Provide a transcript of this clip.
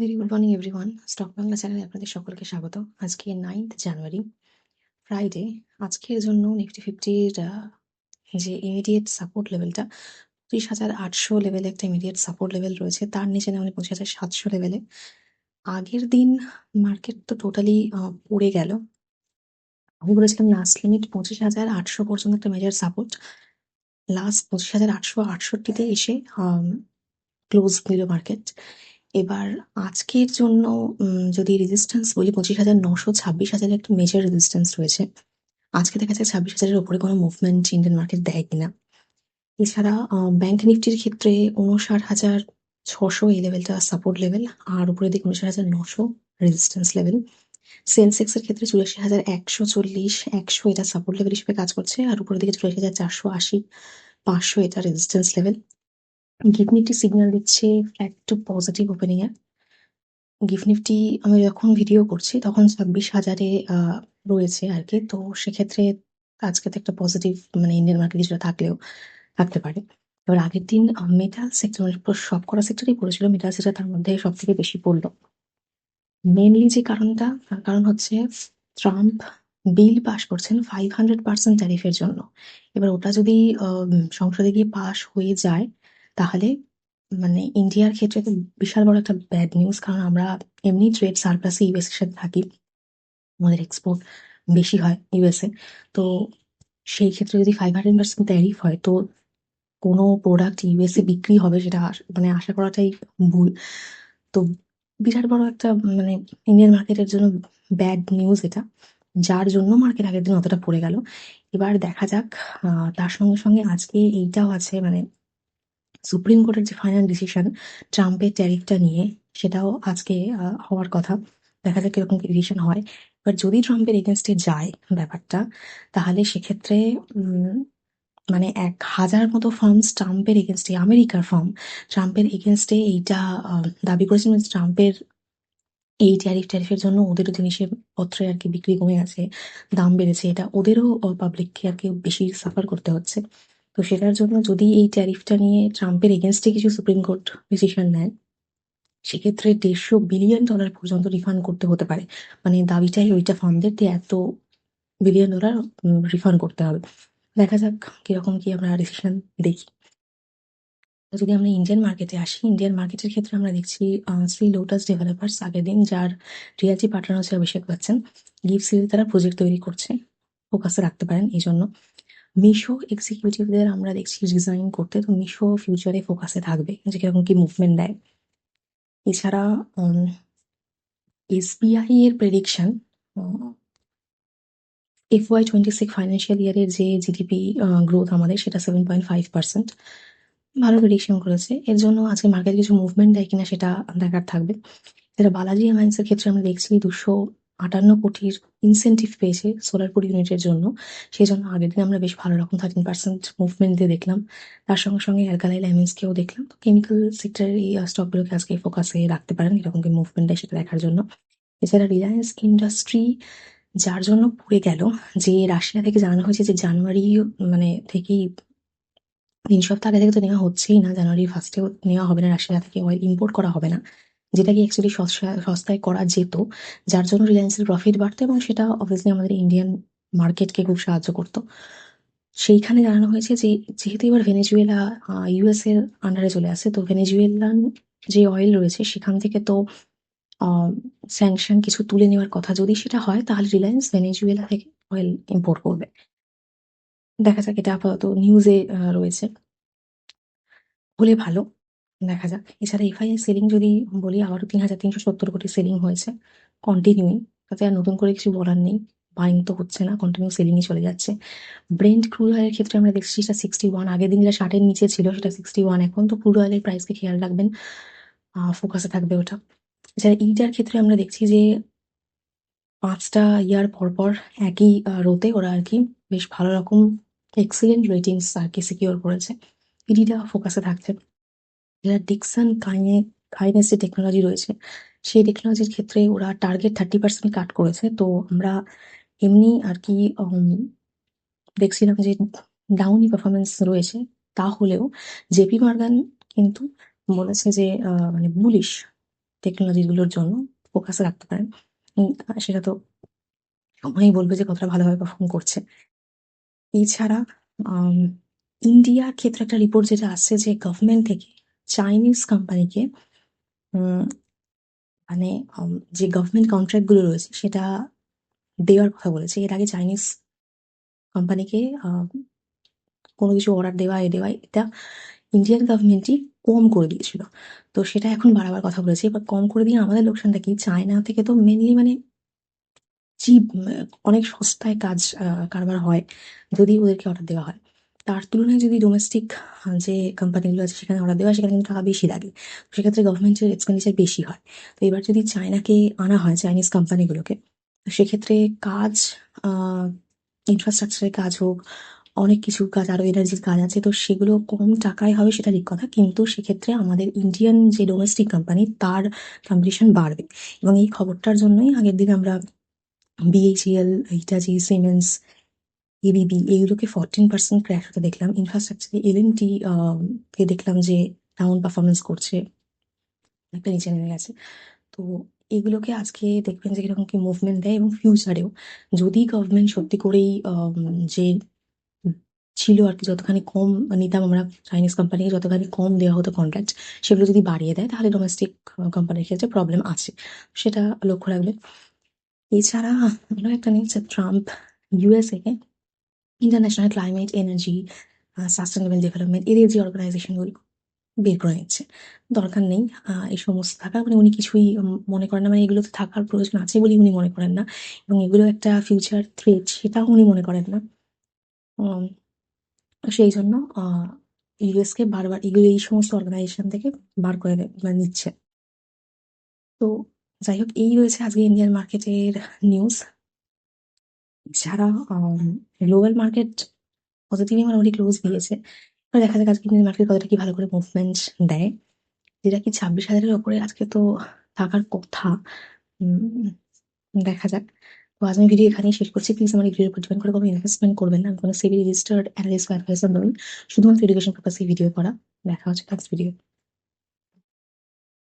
Very good morning everyone. Stock Bangla চ্যানেলে আপনাদের সকলকে স্বাগত। আজকে 9th জানুয়ারি, ফ্রাইডে। আজকের জন্য নিফটি ফিফটির যে ইমিডিয়েট সাপোর্ট লেভেলটা 25,800 লেভেলে একটা ইমিডিয়েট সাপোর্ট লেভেল রয়েছে। তার নিচে নামলে 25,700 লেভেলে। আগের দিন মার্কেট তো টোটালি পড়ে গেল। আমি বলেছিলাম লাস্ট লিমিট 25,800 পর্যন্ত একটা মেজর সাপোর্ট। লাস্ট 25,868 এসে ক্লোজ দিল মার্কেট। এবার আজকের জন্য যদি রেজিস্ট্যান্স বলি 25,900 26,000 একটা মেজর রেজিস্ট্যান্স রয়েছে। আজকে দেখা যায় 26,000 উপরে কোনো মুভমেন্ট ইন্ডিয়ান মার্কেট দেয় কিনা। এছাড়া ব্যাংক নিফটির ক্ষেত্রে 59,600 এই লেভেলটা সাপোর্ট লেভেল, আর উপরের দিকে 59,900 রেজিস্ট্যান্স লেভেল। সেন্সেক্স এর ক্ষেত্রে 84,140 100 এটা সাপোর্ট লেভেল হিসেবে কাজ করছে, আর উপরের দিকে 84,480 500 এটা resistance level. Gift Nifty signal দিচ্ছে একটু পজিটিভ ওপেনিং এ। গিফট নিফটি আমি যখন ভিডিও করছি তখন 26,000-এ রয়েছে আর কি। তো সেক্ষেত্রে আজকে তো একটা পজিটিভ মানে ইন্ডিয়ান মার্কেট কিছুটা থাকলেও থাকতে পারে। এবার আগের দিন মেটাল সেক্টর মানে সব কটা সেক্টরই পড়েছিল, মেটাল সেক্টর তার মধ্যে সব থেকে বেশি পড়লো। মেনলি যে কারণটা, তার কারণ হচ্ছে ট্রাম্প বিল পাস করছেন 500% ট্যারিফের জন্য। এবার ওটা যদি সংসদে গিয়ে পাস হয়ে যায় তাহলে মানে ইন্ডিয়ার ক্ষেত্রে তো বিশাল বড় একটা ব্যাড নিউজ, কারণ আমরা এমনি ট্রেড সারপ্লাসে ইউএস এর সাথে থাকি, আমাদের এক্সপোর্ট বেশি হয় ইউএসএ। তো সেই ক্ষেত্রে যদি 500% ট্যারিফ হয় তো কোনো প্রোডাক্ট ইউএসএ বিক্রি হবে সেটা মানে আশা করাটাই ভুল। তো বিরাট বড় একটা মানে ইন্ডিয়ান মার্কেটের জন্য ব্যাড নিউজ এটা, যার জন্য মার্কেট আগের দিন অতটা পড়ে গেল। এবার দেখা যাক। তার সঙ্গে সঙ্গে আজকে এইটাও আছে মানে সুপ্রিম কোর্টের যে ফাইনাল ডিসিশন ট্রাম্পের ট্যারিফটা নিয়ে, সেটাও আজকে হওয়ার কথা। দেখা যাক কিরকম কি ডিসিশন হয়। এবার যদি ট্রাম্পের এগেনস্টে যায় ব্যাপারটা, তাহলে সেক্ষেত্রে মানে 1,000 মতো ফার্মস ট্রাম্পের এগেনস্টে, আমেরিকার ফার্ম ট্রাম্পের এগেনস্টে এইটা দাবি করেছেন যে ট্রাম্পের এই ট্যারিফের জন্য ওদেরও জিনিসের পত্রে আর কি বিক্রি কমে গেছে, দাম বেড়েছে, এটা ওদেরও পাবলিককে আর কি বেশি সাফার করতে হচ্ছে। তো সেটার জন্য যদি এই ট্যারিফটা নিয়ে ট্রাম্পের এগেনস্টে কিছু সুপ্রিম কোর্ট ডিসিশন নেয়, সেক্ষেত্রে $150 বিলিয়ন পর্যন্ত রিফান্ড করতে হতে পারে। মানে দাবিটাই ওইটা ফার্মদের দিয়ে $1 বিলিয়ন রিফান্ড করতে হবে। দেখা যাক কিরকম কি আমরা ডিসিশন দেখি। যদি আমরা ইন্ডিয়ান মার্কেটে আসি, ইন্ডিয়ান মার্কেটের ক্ষেত্রে আমরা দেখছি শ্রী লোটাস ডেভেলপার্স আগের দিন, যার রিয়ালটি পার্টনার হচ্ছে অভিষেক বচ্চন, গিফট তারা প্রজেক্ট তৈরি করছে, ফোকাসে রাখতে পারেন এই জন্য। মিশো এক্সিকিউটিভদের আমরা দেখছি রিজাইন করতে, তো মিশো ফিউচারে ফোকাসে থাকবে যে কিরকম কি মুভমেন্ট দেয়। এছাড়া এসবিআই এর প্রেডিকশন FY26 ফাইন্যান্সিয়াল ইয়ারের যে জিডিপি গ্রোথ আমাদের, সেটা 7.5%। ভালো প্রেডিকশন করেছে। এর জন্য আজকে মার্কেট কিছু মুভমেন্ট দেয় কিনা সেটা দেখার থাকবে। যেটা বালাজি অ্যামাইন্স এর ক্ষেত্রে আমরা দেখছি 258 কোটির ইনসেন্টিভ পেয়েছে সোলারপুর ইউনিটের জন্য। সেই জন্য আগের দিন আমরা বেশ ভালো রকম 13% মুভমেন্ট দিয়ে দেখলাম। তার সঙ্গে সঙ্গে অ্যালকালাইল অ্যামিন্সকেও দেখলাম। তো কেমিক্যাল সেক্টরের এই স্টকগুলোকে আজকে ফোকাসে রাখতে পারেন এরকম কি মুভমেন্ট দেয় সেটা দেখার জন্য। এছাড়া রিলায়েন্স ইন্ডাস্ট্রি যার জন্য পড়ে গেল, যে রাশিয়া থেকে জানানো হয়েছে যে জানুয়ারি মানে থেকেই 3 সপ্তাহ আগে থেকে তো নেওয়া হচ্ছেই না, জানুয়ারি ফার্স্টেও নেওয়া হবে না, রাশিয়া থেকে অয়েল ইম্পোর্ট করা হবে না, যেটা কি অ্যাকচুয়ালি সস্তায় করা যেত, যার জন্য রিলায়েন্সের প্রফিট বাড়তো এবং সেটা অবভিয়াসলি আমাদের ইন্ডিয়ান মার্কেটকে খুব সাহায্য করতো। সেইখানে জানানো হয়েছে যে যেহেতু এবার ভেনেজুয়েলা ইউএস এর আন্ডারে চলে আসে, তো ভেনেজুয়েলান যে অয়েল রয়েছে সেখান থেকে তো স্যাংশন কিছু তুলে নেওয়ার কথা। যদি সেটা হয় তাহলে রিলায়েন্স ভেনেজুয়েলা থেকে অয়েল ইম্পোর্ট করবে। দেখা যাক, এটা আপাতত নিউজে রয়েছে, হলে ভালো। দেখা যাক। এছাড়া এফআইআই সেলিং যদি বলি, আবারও 3,370 কোটি সেলিং হয়েছে কন্টিনিউই। তাতে আর নতুন করে কিছু বলার নেই, বাইং তো হচ্ছে না, কন্টিনিউ সেলিংই চলে যাচ্ছে। ব্রেন্ট ক্রুড অয়েলের ক্ষেত্রে আমরা দেখছি সেটা 61, আগের দিন যেটা 60-এর নিচে ছিল সেটা 61 এখন। তো ক্রুড অয়েলের প্রাইসকে খেয়াল রাখবেন, ফোকাসে থাকবে ওটা। এছাড়া ইটার ক্ষেত্রে আমরা দেখছি যে 5টা ইয়ার পর পর একই রোতে ওরা আর কি বেশ ভালো রকম এক্সিলেন্ট রেটিংস আর কি সিকিউর করেছে। ইডিটা ফোকাসে থাকছে। যারা ডিকসন কাইনেস যে টেকনোলজি রয়েছে, সেই টেকনোলজির ক্ষেত্রে ওরা টার্গেট 30% কাট করেছে। তো আমরা এমনি আর কি দেখছিলাম যে ডাউনি পারফরমেন্স রয়েছে, তাহলেও জেপি মর্গান কিন্তু বলেছে যে মানে বুলিশ টেকনোলজিগুলোর জন্য ফোকাসে রাখতে পারেন। সেটা তো সময়ই বলবে যে কতটা ভালোভাবে পারফর্ম করছে। এছাড়া আম ইন্ডিয়ার ক্ষেত্রে একটা রিপোর্ট যেটা আসছে যে গভর্নমেন্ট থেকে চাইনিজ কোম্পানিকে উম মানে যে গভর্নমেন্ট কন্ট্রাক্ট গুলো রয়েছে সেটা দেওয়ার কথা বলেছে। এর আগে চাইনিজ কোম্পানিকে কোনো কিছু অর্ডার দেওয়া, দেওয়া এটা ইন্ডিয়ান গভর্নমেন্টই কম করে দিয়েছিল। তো সেটা এখন বাড়াবার কথা বলেছে। এবার কম করে দিয়ে আমাদের লোকসানটা কি? চায়না থেকে তো মেইনলি মানে চিপ অনেক সস্তায় কাজ কারবার হয় যদি ওদেরকে অর্ডার দেওয়া হয়। তার তুলনায় যদি ডোমেস্টিক যে কোম্পানিগুলো আছে সেখানে অর্ডার দেওয়া হয় সেখানে কিন্তু টাকা বেশি লাগে। তো সেক্ষেত্রে গভর্নমেন্টের এক্সপেন্ডিচার বেশি হয়। তো এবার যদি চায়নাকে আনা হয় চাইনিজ কোম্পানিগুলোকে, তো সেক্ষেত্রে কাজ আ ইনফ্রাস্ট্রাকচারের কাজ হোক, অনেক কিছু কাজ আরো এনার্জির কাজ আছে। তো সেগুলো কম টাকায় হবে সেটা ঠিক কথা। কিন্তু সেক্ষেত্রে আমাদের ইন্ডিয়ান যে ডোমেস্টিক কোম্পানি তার কম্পিটিশন বাড়বে। এবং এই খবরটার জন্যই আগের দিন আমরা বিএইচইএল, হিটাচি, সিমেন্স, এবিবি এগুলোকে 14% ক্র্যাশ হতে দেখলাম। ইনফ্রাস্ট্রাকচারে এল&টি কে দেখলাম যে ডাউন পারফরমেন্স করছে, একটা নিচে নেমে গেছে। তো এগুলোকে আজকে দেখবেন যে কিরকম কি মুভমেন্ট দেয় এবং ফিউচারেও যদি গভর্নমেন্ট সত্যি করেই যে উম ছিল আরকি যতখানি কম নিতাম আমরা চাইনিজ কোম্পানিকে যতখানি কম দেওয়া হতো কন্ট্রাক্ট, সেগুলো যদি বাড়িয়ে দেয় তাহলে ডোমেস্টিক কোম্পানির ক্ষেত্রে প্রবলেম আছে। সেটা লক্ষ্য রাখবেন। এছাড়া আরো একটা নিউজ যে ট্রাম্প ইউএসএ কে international climate, energy, sustainable development এদের যে অর্গানাইজেশনগুলো বের করে নিচ্ছে। দরকার নেই এই সমস্ত থাকার মানে উনি কিছুই মনে করেন না মানে এগুলোতে থাকার প্রয়োজন আছে বলেই উনি মনে করেন না এবং এগুলো একটা ফিউচার থ্রেট সেটাও উনি মনে করেন না। উম সেই জন্য ইউএসকে বারবার এগুলো এই সমস্ত অর্গানাইজেশন থেকে বার করে মানে নিচ্ছে। তো যাই হোক এই রয়েছে আজকে ইন্ডিয়ান মার্কেটের নিউজ। এছাড়া গ্লোবাল মার্কেট পজিটিভই মোটামুটি ক্লোজ দিয়েছে। এবার দেখা যাক আজকে ইন্ডিয়ান মার্কেট কতটা কি ভালো করে মুভমেন্ট দেয়। যেটা কি 26,000-এর উপরে আজকে তো থাকার কথা। উম দেখা যাক। তো আজ আমি ভিডিও এখানেই শেষ করছি। প্লিজ আমার এই ভিডিওর উপর ডিপেন্ড করে কোনো ইনভেস্টমেন্ট করবেন না। আমি কোনো সেবি রেজিস্টার্ড এনালিস্ট বা অ্যাডভাইজার নই। শুধুমাত্র এডুকেশন পারপাসে এই ভিডিও করা। দেখা হচ্ছে নেক্সট ভিডিও।